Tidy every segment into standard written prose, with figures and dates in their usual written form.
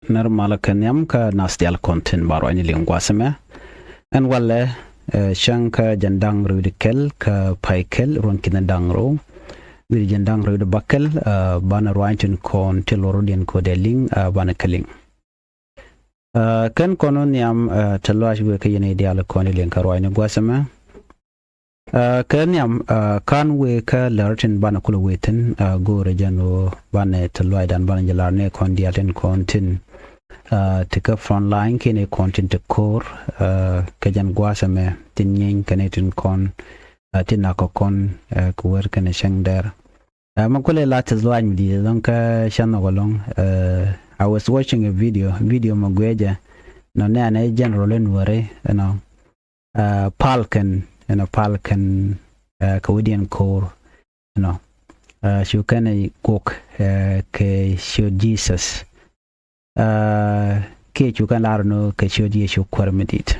normal kanyam ka nastial content baro ani lingwa sama an wala shanka jandang rudikel ka paikel ron kinandang ro wir jandang rud bakkel bana rointin kon telorodian ko deling bana kaling kan konon yam talwash we kayene dial kon len ka roine gwasama kan yam kan we ka lartin bana kula weten go rejano bana talwai dan bana jalarne kon diaten kontin tika front line kene kontin te core kajan gwasame tinyin kanetin kon tinako kon kuwer kene shangder makule latas loan di donc shano golong I was watching a video magweja no ne ana general Nuer palkan Canadian core shukane cook ke show Jesus ke chukan larno ke show Jesus kwarmedit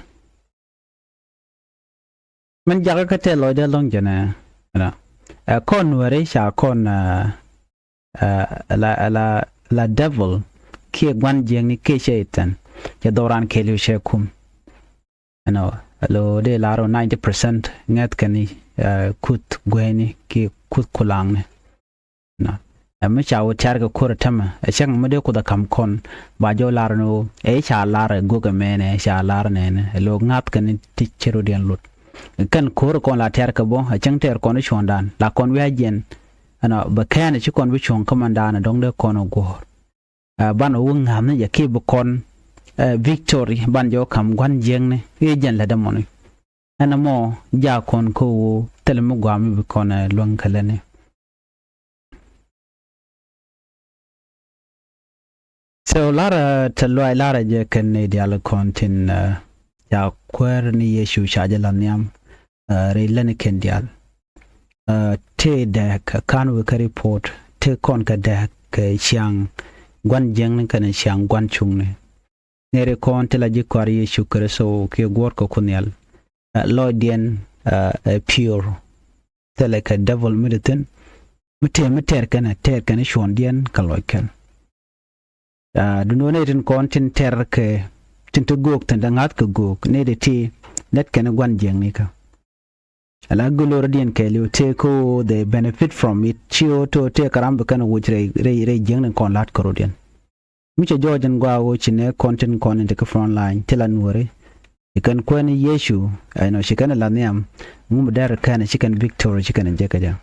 man jaga ka te lo de long jana kon Nuer sha kon la devil ke gwan jeng ni ke shaitan ya doran ke lu shekum lo de laro 90% ngat kani kut gweni ke kut kulang ne amma chawo charga kor tama shang made ko da kam kon ba jo larno cha lar goga mene cha lar ne lo ngat kani tichero den lut kan kor kon la terka bo chang ter kon shondan la kon wi ajen ba kana chi kon wi chon komandana dong de kon go ban wung ham ne yake bu kon victory ban jo kam gwan jeng ne yen la damoni ana mo ja kon ko telmu gwami bu kon lon kalane so lara talwa lara je kan ne dial kontin ya kwer ni yeshu shajalan yam relan ken dial te da kan we ka report te kon ka da ka chiang gwan jeng kan chiang gwan chung ne nere kon tela ji kwari yeshu kre so ke gor ko kunyal lodien pure tela ka devil miditin meter kan shon dien kaloiken du no ne tin kon tin ter ke tin to gok tan dangat ko gok ne de ti net kan gwan jeng ni ka ala gulor dien ke lu te ko they benefit from it chio to te karam kan wuch re jeng kon lat ko dien miche jojen gwa wo chine content kon te ka front line tela Nuer ikan kwen yeshu shikana la niam ngum dar kan chicken victory chicken jekaja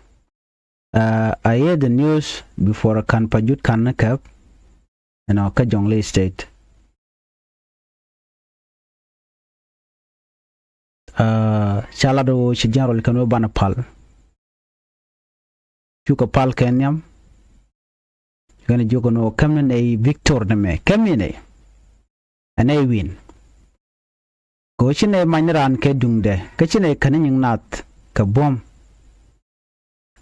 I heard the news before kan pajut kan na kap ka jongle state chala do chijarol kan bana pal chuka pal kenyam gana jogo no kamne ay victor na me kamne anay win ko chine manran ke dungde ka chine kanin nat ka bom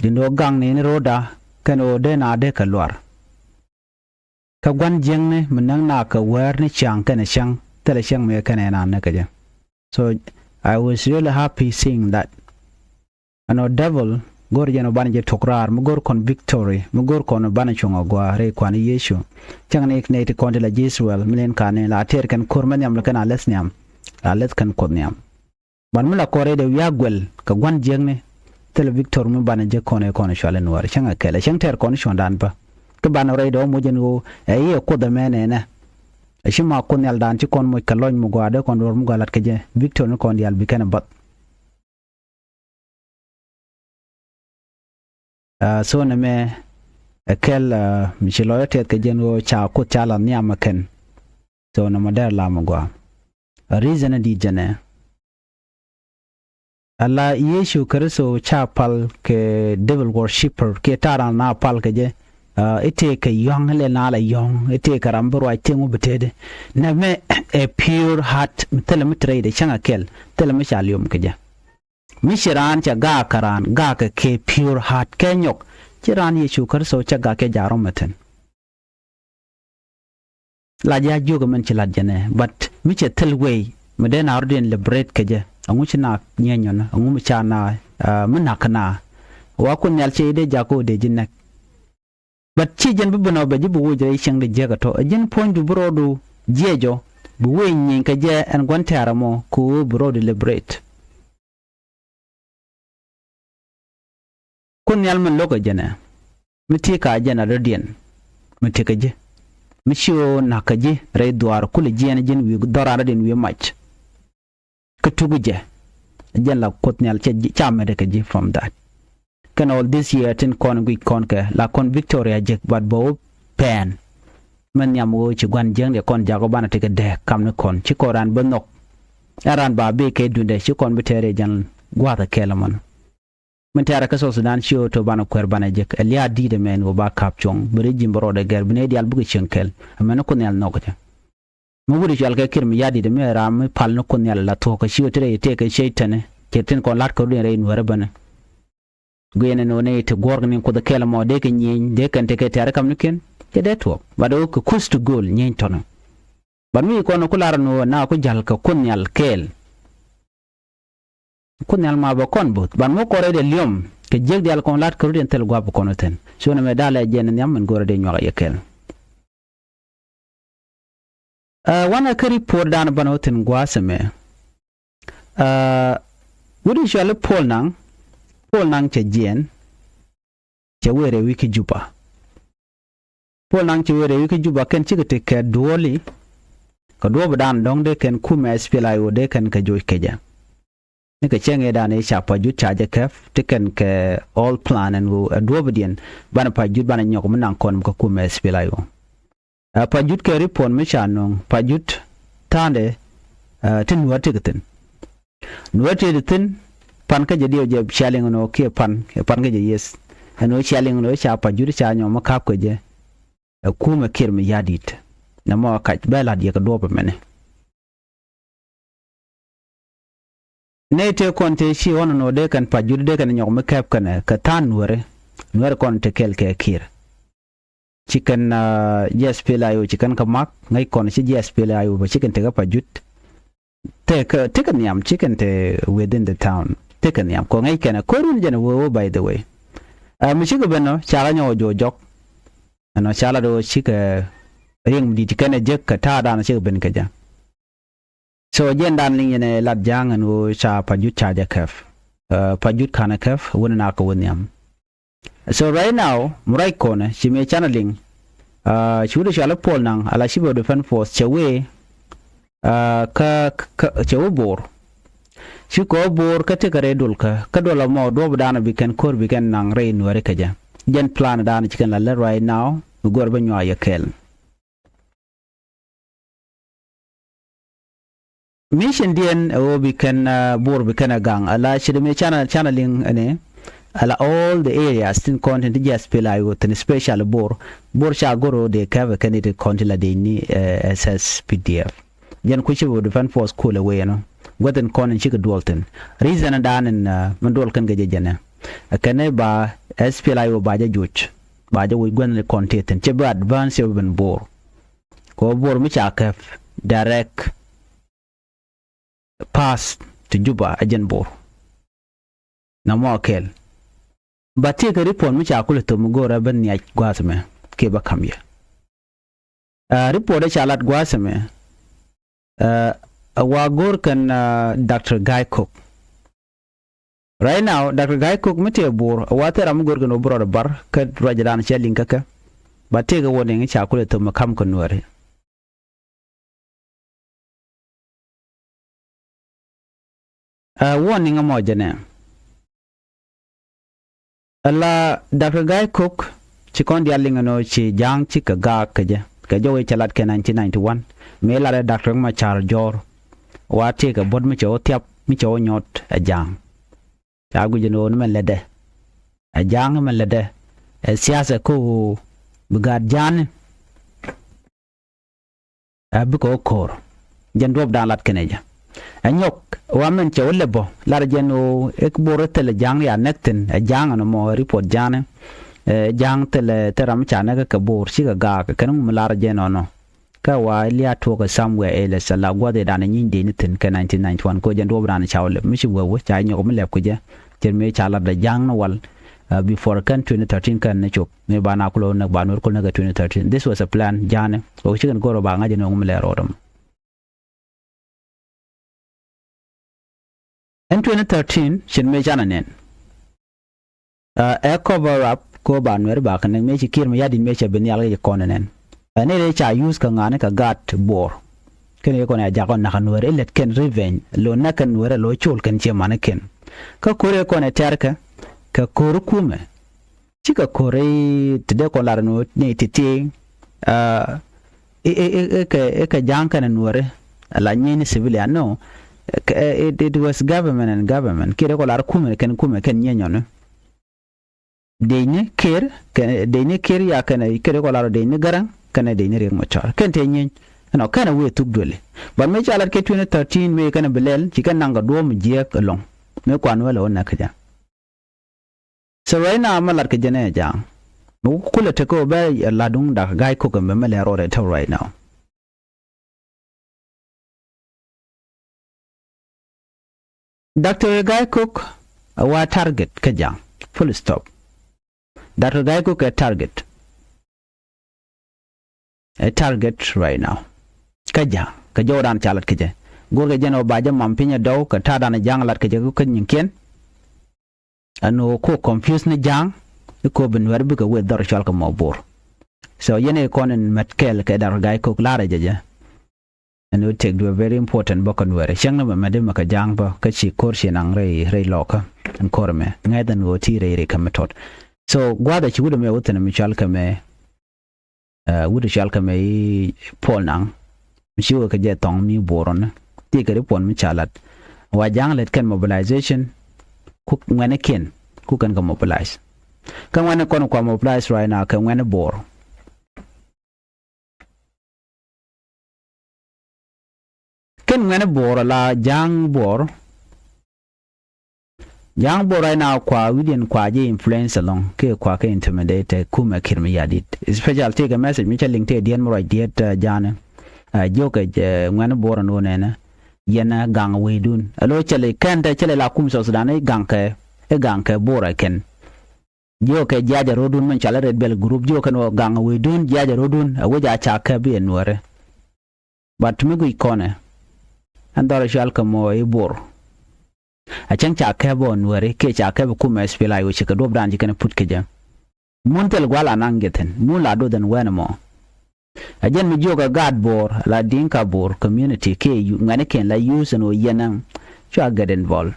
dindo gang ne roda kano de na de kalwar ka gwan jengne menang na ka wer ni chang kana chang tele chang me kana na na ka so I was really happy seeing that devil gor jeno banje tokrar mu gor kon victory mu gor kon bana chongo gwa re kwani yeshu chang ne ne te kon la Israel milen kane la ter kan korman yam la kana lesnyam alet kan kodnyam ban mula kore de yagwel ka gwan jengne tele victor mu bana je kon shale Nuer changa kele chang ter kon shondan ba to bana re do mu jeno e ko da mene na ashima kon yal dan ci kon mo kalon mu gwa de kon dor mu galat ke je victor kon yal bi kana bat so na me kel michelo te ke jeno cha ko chala nyama ken so na model la magwa reason di jene alla yeshu kristo cha pal ke devil worshipper ke tara na pal ke je ite ke yong le na la yong ite karambro ai tengu betede na me a pure heart telemetre de changa kel telemechalium ke je mishiran cha ga karan ga ke pure heart kenyok chiran yeshu kristo cha ga ke jaro meten la ja jogo men chi la jene but miche telway meden ardien liberate ke je angu china nyenyo na angu chana menakana wa kun yal che de jako de jinnak but chi jen bu no be jibu wuje shang de jega to jen point du brodu jejo bu wenyin ka je an gwantara mo ku brodu liberate kun yalman loka jana miti ka jana radian miti ka je mishiyo na ka je rai duwar kula jena jen wi dorara den wi match ka tugu je jen la kotnyal che chamere ka je from that can all this year tin kon gui kon ka la kon Victoria je but bo pen man yam wo ci gwan jeng de kon jago bana te ka de kam ne kon ci koran ba nok aran ba be ke dunde ci kon bitere jan gwata kelaman man tara ka so Sudan ciyo to bana kwer bana je eliya di de men wo ba kap chong bari jimboro de ger bine dial bugi chenkel amana kon yal nokata mo buri jal ka kirmi yadi de me ram pal no kon yal la to ka ciyo tere te ka sheytane ke tin kon lat ko de rein wara bana guyene no ne te gorgni ko de kelamo de ke nyin de kan te ke tara kam niken te de to bado ko kustu gol nyin tono ban mi ko no kular no na ko jal ka kunyal kel kunyal ma ba kon but ban mo ko re de liom ke jeg de al kon lat ko den tel gwa ko no ten so na me dala jen nyam men gore de nyoga yekel wana kari por dan banoten gwa seme wudi shale pol nang che jen che were wiki juba pol nang che were wiki juba ken chigete ke duoli ka duob dan dong de ken kuma SPLA IO de ken ka joy keja ne ka chenge dan e chapa ju chaje kef te ken ke all plan and wo duob dien bana pa jut bana nyoko menang kon ka kuma SPLA IO pa jut ke ripon me chanong pa jut tande tin wati geten nuwati geten pan ka jadi je shaling no ke pan ka je yes no shaling no cha pa juri cha nyo makap ko je kuma kirmi yadit na mo ka bela die ka do mene ne te konte shi wono no de kan pa juri de kan nyo makap kana ka tan nuere kon te kel ke kir chicken SPLA IO chicken ka mak ngai kon shi SPLA IO ba chicken te ka pa jut te ka nyam chicken te within the town taken yam ko ngai kana korun jana wo by the way mushigo beno chala nyo jojok ano chala do shika ring di tikane jek ka ta dan shi ben ka ja so jen dan ling ne lat jang anu cha pajut cha ja kaf pajut kana kaf wona na ko wonyam so right now murai kone shi me channeling shude shala pol nang ala shibo defense force chewe ka chewe bor shi ko bor ka te kare dulka ka dola mo do dana bi ken kor bi ken nang rein wore ka ja jen plan dana chicken la right now gor ba nyaa yakel mission dien o bi ken bor bi ken gang ala shi me channeling ane ala all the areas tin content just SPLA IO tin special bor sha goro de ka ken it content la de ni ss pdf jen ku shi wo defense force cool away no wadan konin shi ka dualten reason danin mandol kan gaje jana akane ba SPLA IO ba juj ba wi gwen content che ba advance ben bor ko bor mi cha ka direct pass to Juba ajen bor na mo kel ba te ka report mi cha kula to mu gora ban ya gwasme ke ba kamya report cha lat gwasme wagor kan Dr. Guy Cook right now Dr. Guy Cook mete bor watera mu gorgo no bro bar ka rajadan shelling kaka ba te ga woni ngi chakule to makam ko nuare woni ngamo jene alla Dr. Guy Cook ci kon di alinga no ci jang ci ka ga ka jowe chalat ke 1991 me la Dr. ma char jor wate ka bod mi cho tiap mi cho nyot ajang ta gu jeno men lede ajang men lede siasa ko bugad jan bu ko kor jen dob dan lat keneja anyok wa men cho lebo la jeno ek borotel jang ya nekten ajang no mo report jane jang tele teram chana ka bor shi ga kan mu la jeno no ka wa liya to ka somewhere else la gwade da nan yin de ni tin ka 1991 ko jen do bran chawle mi shi wo cha nyo ko lep ko je jer me chala da jang no wal before kan 2013 kan ne chop me bana kulo na banur ko na 2013 this was a plan jane o chicken goro ba ngaje no ngumle rodom in 2013 shin me jana nen a cover up ko banur ba kan me chikir me yadin me che ben yalga konen ne le cha use ka ngane ka gat bor ken ko na jagon na kanwer let ken revenge lo na kan wera lo chul ken che manaken ka kore ko na terka ka koru kume chika kore tide ko larno ne titi ka janka na nuore la nyini civilian no it was government and government kire ko lar kume ken nyenyo no deyne ker ya kana kire ko lar deyne garang kana deyne rek mochar ken te nyen no kana we tuk dole ba me chalat ke 2013 me kana belel chika nanga do mu je long me kwan wala wona kaja so right now malar ke jene jang mu kula te ko ba la dung da gai ko ko me mele rore to right now Dr. Guy Cook our target kaja full stop Dr. Guy Cook a target right now kaja ka joran chalat kaja gorga jeno baja mampinya daw ka tada na janglat kaja ko nyen ano ko confuse ni jang ko ben werbi ko we dar chal ko mabur so yene konen matkel ka dar gay ko lara jaja and it take do very important bokon were changna ma made maka jang ba ka chi kor chi nang re loka an korme ngai dan go ti re kamatot so gwada chi wuda me wutana mi chal ka me wuda chal ka me pol nang mi chi ka je tong mi boron ti ka repon mi chalat wa jang let kan mobilization cook when a kin who can come mobilize kan when a kon ko mobilize right now kan when a bor kan when a bor la jang bor right now kwa within kwa je influence along ke kwa ke intimidate kuma kirmi yadit special take a message mi challing te dien mo right diet jana joka when a bor no nena yana gang wedun alo chale kanta chale la kum so sudan gang ke bora ken jo ke jaja rodun man chala red bell group jo kan gang wedun jaja rodun awoja cha ka bi enware but mi gui kone andara shal ka mo e bor a chan cha ka bo nware ke cha ka ku ma SPLA IO chika do brand kan put ke jam muntel gwala nangeten mun la do dan wenamo ajen mi joga gad bor la dinka bor community ke ngane ken la use no yanang cha get involved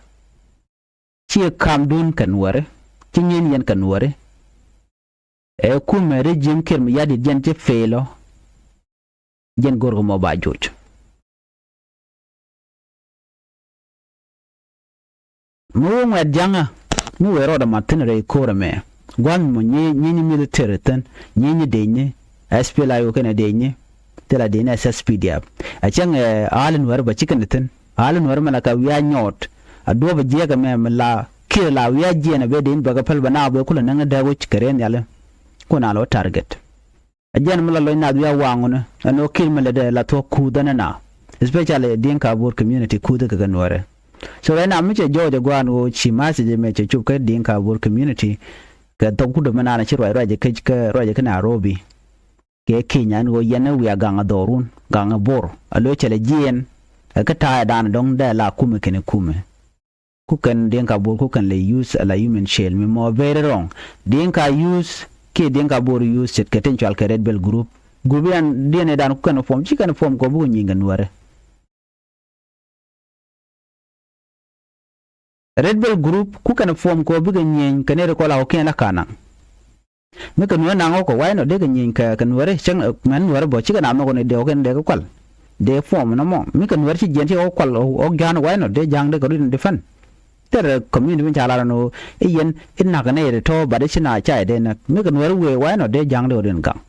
chi kam dun kan ware cingen yen kan ware e kuma regime ker mi yadi jen je felo jen gorgo mo ba joj mu ngad janga mu wero da matinere kore me gwan mo nyi military tan nyi denye SPLA IO kana denye tela denye SSPDF a can alin war ba cikin tin alin war mana ka wiya nyot a doba je ga me la kila wiya je na be din baga pal bana ba kula nan da go cikare ne ala kuna lo target a jan mala lo na wiya wanguna ano kil mala da la to ku dana na especially din ka bor community ku da ga nore so na mu ce joje gwan o chi masi je me ce chup ka din ka bor community ka to ku da mana na ci roje ka roje kana robi ke kinyan go yana wiya ganga dorun ganga bor alo chele jien ka ta dan dong da la kume kene kume kukan denka bor kukan le use la human shell me mo very wrong denka use ke denka bor use set potential ka red bell group an dene dan kukan form chikan form ko bu nyinga nuare red bell group kukan form ko bu nyen kanere ko la o ken la kana me kan wana ngoko why no de nyin ka kan wore chang man wore bo chi kana no ne de o ken de ko kwal de form no mo me kan wore chi jen chi o kwal o gan why no de jang de ko din defend ter community min chala no yen inna ka ne to ba de china cha de na me kan wore we why no de jang de din gang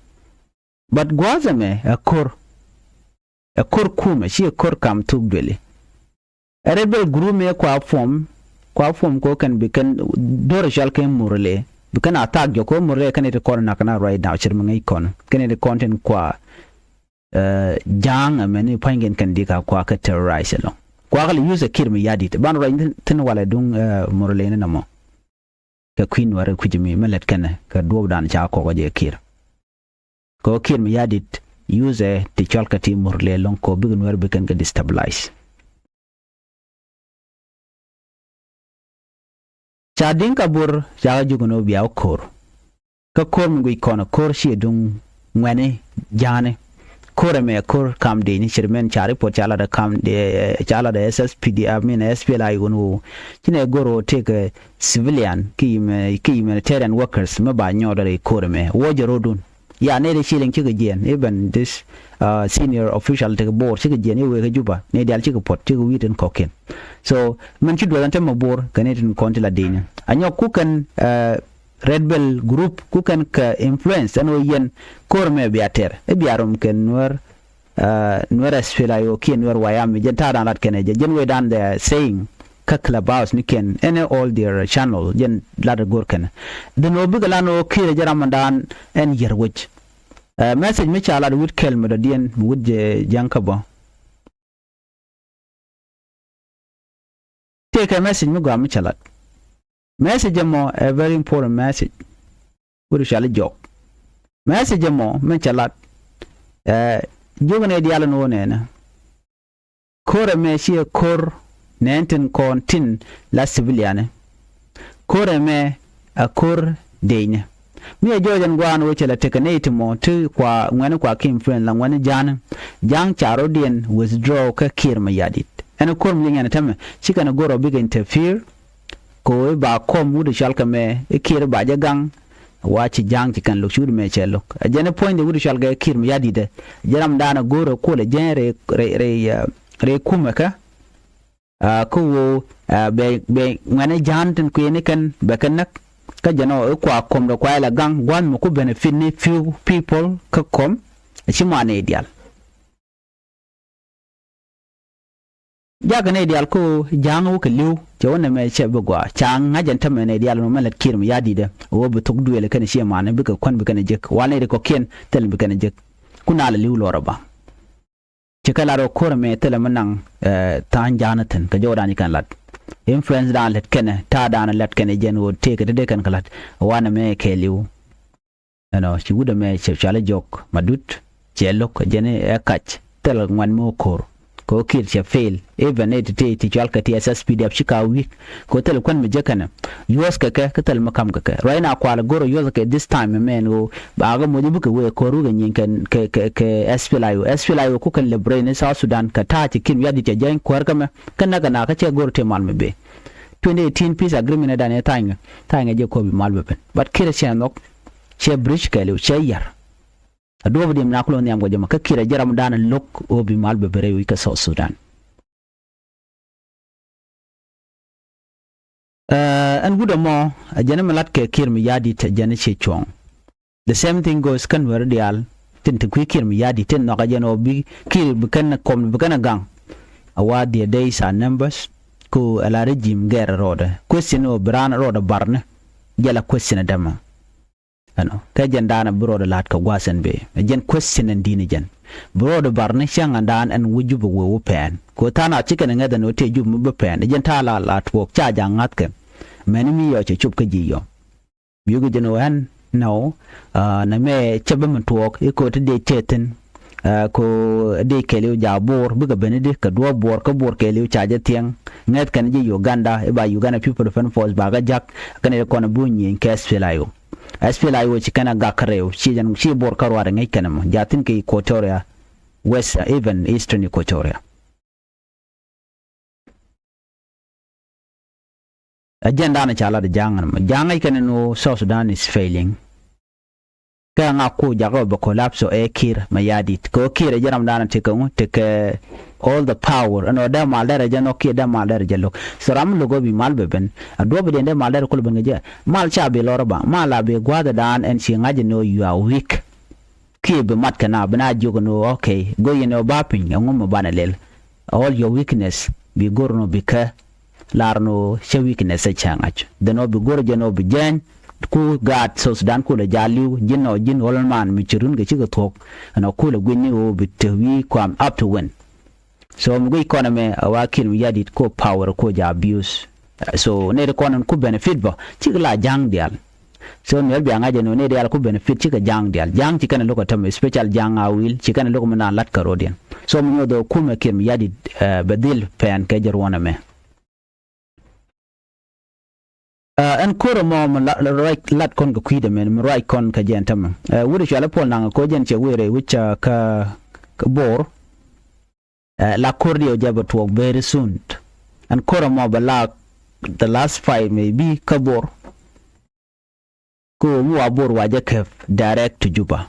but gwaza me a kor kuma shi kor kam tuk dele rebel group me kwa form ko kan be kan dor shal kan murle bukan attack jo ko murre kan ite corner kana right now chirma ngai kon kan ite content kwa jang ameni pangen kan dika kwa ka terrorize lo kwa gali use kirmi yadi ban right tin wala dung murle ne namo ka queen ware kujimi melet kana ka duob dan cha ko je kir ko kir mi yadit use ti chalka ti murle lon ko big Nuer be kan ga destabilize cha dinka bur cha juguno biya kor ka kor mi gui kono kor shi dung ngwane jane kor me kor kam de ni chirmen chari po chala da kam de chala da SSPD SPLA IO no kine goro take civilian ki humanitarian workers ma ba nyoda re kor me woje rodun ya ne de shilling chige jen even this senior official take board chige jen e we juba ne dal chige pot chige witen koken so man chi dolan tam bor kanetin kontila denya anyo kukan Red Bell group kukan ka influence ano yen korme biater e biarum ken Nuer SPLA IO ki Nuer wayam jenta dan lat ken je jen we dan the saying ka clubhouse ni ken ene all their channel jen ladder gorken the no bigalano kire jaram dan en yerwich message mi chala wit kelme do dien wud jankabo take a message mi go mi chala message mo a very important message wuri shall joke message mo men chalat jogane diala no nena kore me shi kor nenten kontin la civiliane kore me a kor denya mi jojan gwan wo chala tekanate mo tu kwa ngwane kwa kim friend la ngwane jang charo dien withdraw ka kir ma yadit ana kor mi ngana tame shikana goro big interfere ko ba kom wudu shalka me kir ba jagang wachi jang kan lo shudu me chelo jene point de wudu shalga kir mi yadide jaram dana goro ko le jenre re kumaka ko be ngane janten ko ne kan be kan ka jano ko kom do kwa la gang gwan mo ko benefit ni few people ka kom ci mane dial jaga ne dial ko jangu ka liu je wona me chebe gwa chang ngajan tamme ne dial no melat kirm yadide wo bu tok duele kan shi mane bi ka kon bi kan jek wala de ko ken tel bi kan jek kuna la liu loro ba ci kala ro ko me tel manang tan janatan ka jodani kan lat influence dan let ken ta dan let ken jen wo teke de kan kalat wana me ke liu ano ci wuda me chala jok madut jelok jene ekach tel ngwan mo kor ko kir che fail even it ti jalka ti SSPD shika week ko tel kon me jekana yos ka tel makam ka raina kwala goro yos ka this time men o ba ga mo buka we ko ruga nyin kan ke SPLA IO ku kan lebre ne South Sudan ka ta ti kin yadi te jan kwar kama kan naga na ka che goro te malme be 2018 peace agreement da ne tanga je ko bi malbe pen but kir che nok che bridge ka le che yar adobe dem naklo nyam go jama ka kira jaram dana lok obi malbe bere wi ka South Sudan an guda mo ajana malat ke kir mi yadi ta jana che chong the same thing goes kan wer dial tin te kir mi yadi tin no ga jano bi kir bi kan kom bi kan gang awa the days are numbers ko ala regime gera roda question o bran roda barne jala question dama ano ka jandana bro de lat ka gwasen be jen question and dini jen bro de barne shanga dan an wujubu wo pen ko tana chicken ngada no te jub mu pen jen tala lat wo cha jangat ke meni mi yo che chup ka ji yo yugo jeno han no na me chebe mun tuok ko te de teten ko de kele ja bor buga benedi ka do bor ka bor kele cha je tieng net kan ji Uganda e ba Uganda people defense force ba ga jak kan e ko na bunyi ke SPLA IO SPLA IO chikana gakareo chijan chi bor karware ngai kanam jatin ke Equatoria west even eastern Equatoria agenda na chala de jangai kanano South Sudan is failing ka nga ko jago ba collapse e kir mayadit ko kir jaram dana take all the power and oda malere jano ki da malere jalo saram logo bi malbe ben adobe de malere ko ben je mal cha be lorba mala be gwada dan en shi ngaje no you are weak ki be mat kana bana jogo no okay go you know bapin ngom bana lel all your weakness bi gorno bi ka larno she weakness e changach de no bi gor jano bi jen ku gat so Sudan ku le jaliu jinno jin holman mi chirun ge chiga tok ana ku le gwini o bi tewi kwam up to win so mgo economy awakil yadit ko power ko ja abuse so ne de kon ku benefit bo ci la jang dial so ne bi anga je no ne dial ku benefit ci ka jang dial jang ci kan loko tam special jang awil ci kan loko na lat karodian so mu do kuma kem yadi badil pen ke jer wona me an koro mo right lat kon ko kwide men right kon ka jentam wuri shala pol nanga ko jen che were wicha ka bor la kordio jaba to very soon an koro mo bala the last 5 maybe ka bor ko mu abor waje ke direct to Juba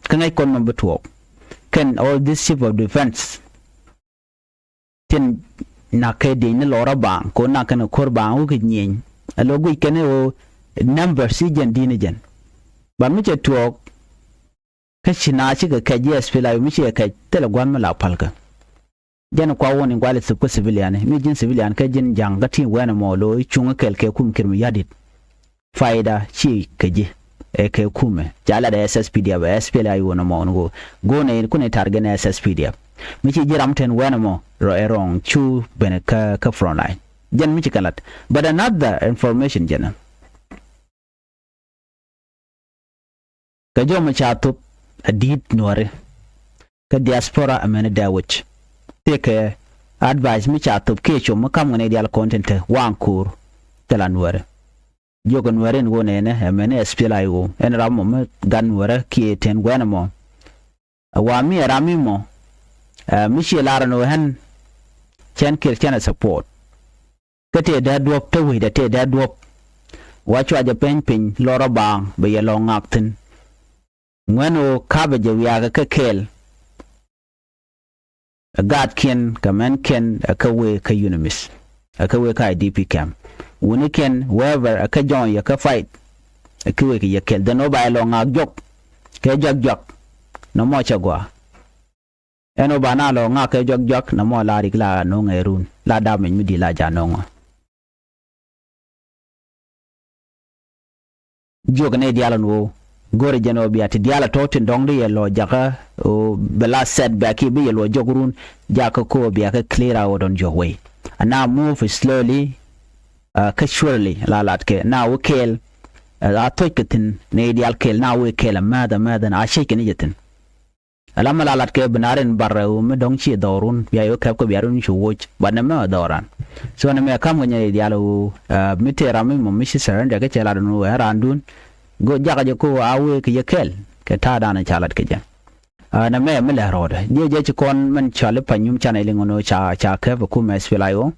kan ai kon number 12 can all this chief of defense tin na ke de ni lora bang ko na kan kor bang u nyen alogo ikene o number si jen dini jen ba mi che tuok ka china chi ka je SPLA mi che ka tele gwan mala palka jen kwa woni ngwale su ko civilian mi jin civilian ka jin janga tin wana mo lo chunga kel ke kum kirmi yadit faida chi ka je e ke kume jala da SSPD ba SPLA IO no mo ngo go ne ku ne target na SSPD mi chi jiram ten wana mo ro erong chu bene ka frontline jen mi kalat but another information jena ka jo ma chatu adit Nuer ka diaspora amene dawich take advice mi chatu ke cho ma kam ne dial content wankur tela Nuer jogo Nuer ngo ne ne amene SPLA IO en ramo me gan Nuer ki ten gwana mo wa mi rami mo mi shi lara no hen chen kir chen support kete da duop te wi da te da duop wacho aja pen loro bang be ye lo ngaktin ngweno kabe je wiaga ka kel gad ken kamen ken ka we ka unimis ka we ka IDP camp woni ken wherever ka join ya ka fight ka we ka ye kel da no ba lo ngak jok ke jok no mo chagwa eno bana lo ngak ke jok no mo la rigla no ngerun la da men mi di la janongo jogne dialan wo gore jeno biati diala totin dongde yelo jaka o bela setback be yelo jogrun jaka ko biaka clear out on your way and now move slowly casually la latke now kel a toiketin ne dial kel now we kel mada na shake ni jetin alama la latke benaren barra o me dong chi dorun ya yo kap ko biarun chu watch banna me doran so na me kam ngene dialo mitera me mo mishi saran daga chala no randun go jaga je ko awe ke yekel ke tada na chalat ke ja na me la roda je ci kon man chale panyum chana ile ngono cha ke ko me SPLA IO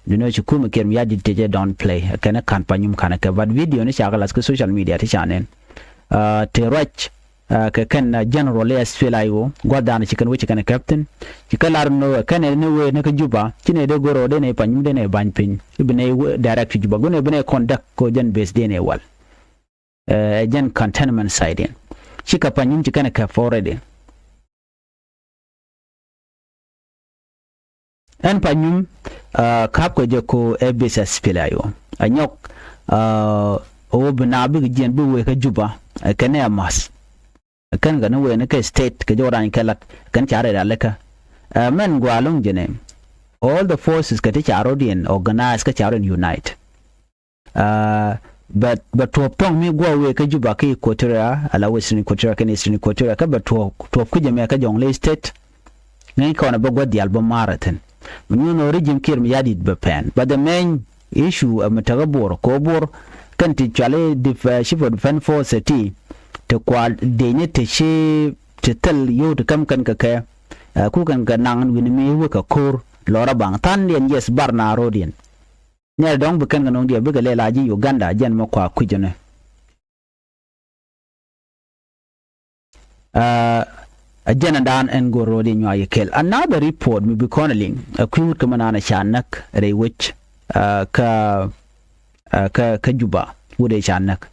dino ci kuma kem ya di je don't play kana kan panyum kana ke bad video ni cha galas ko social media ti chanen te roch ke kan general SPLA IO godana ci kan wuci kan captain ci kalar no kan ne we ne ka Juba ci ne de goro de ne panyum de ne ban pin ibne direct Juba go ne bne conduct ko jen base de ne wal jen containment side in chika panyum chikana ka forede en panyum kap ko je ko ebs SPLA IO anyok o bna bi jen bi we ka Juba kane amas kan ga no we ne ka state ka joran kalat kan chare da leka men gwalung jene all the forces ka ti charodian organize ka charon unite but to tong mi gwa we ka Juba ka Equatorial ala western Equatorial kan eastern Equatorial ka to ku je me ka jongle state ngai ko na bagwa di album marathon mun no regime kir mi yadi be pen but the main issue amataga bor ko bor kan ti chale chief of defense force ti to kwal de ne te she te tel yo to kam kan ka ka ku kan ga nan wini mi we ka kor lora bang tan yen yes barna rodien ne dong bukan nganong dia buga lela ji Uganda jen mo kwa kujene ajena dan en goro di nyaa yekel another report mi be koneling akut kamanana shanak re which ka Juba wude shanak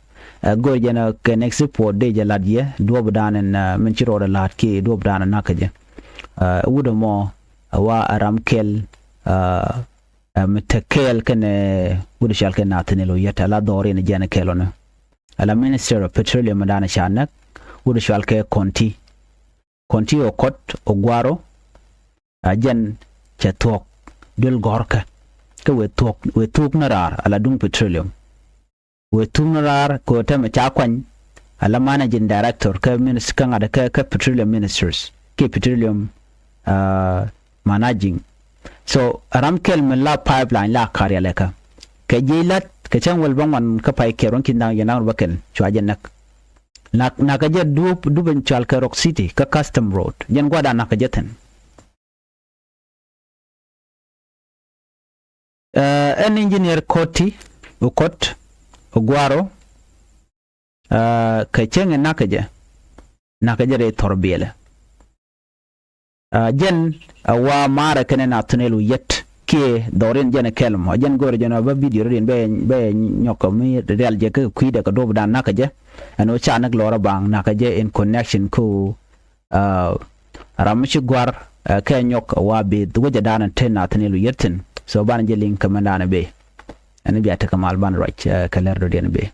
gor jena ke next report de jaladie do dan en menchiro da lat ke do dan nakaje wude mo wa aramkel metakel kene wudu shalke natinelo yata la dore ne jana kelona ala minister of petroleum madana shanak wudu shalke konti o kot o gwaro ajen chatok dul gorka ke we tuk narar ala dung petroleum we tuk narar ko ta ma cha kwan ala managing director ke minister kan ada ke petroleum ministers ke petroleum managing so ramkel min la pipeline la karya leka ke jilat ke chan wal bangwan ka pai ke ron kinang yanang bakel chwajen nak ka je duben chal ka rock city ka custom road yen gwada nak jeten an engineer koti ukot ogwaro ka chenge nakaje re torbele jen wa mara kene na tunelu yet ke doren jene kelmo jen gore jeno ba video rin be nyoko mi real je ka kuide ka dob dan nakaje ano cha nak lora bang nakaje in connection ku ramishi gwar ka nyok wa be duja dan ten na tunelu yetin so ban je link kamanda na be ani biya ta kamal ban right kalar do den be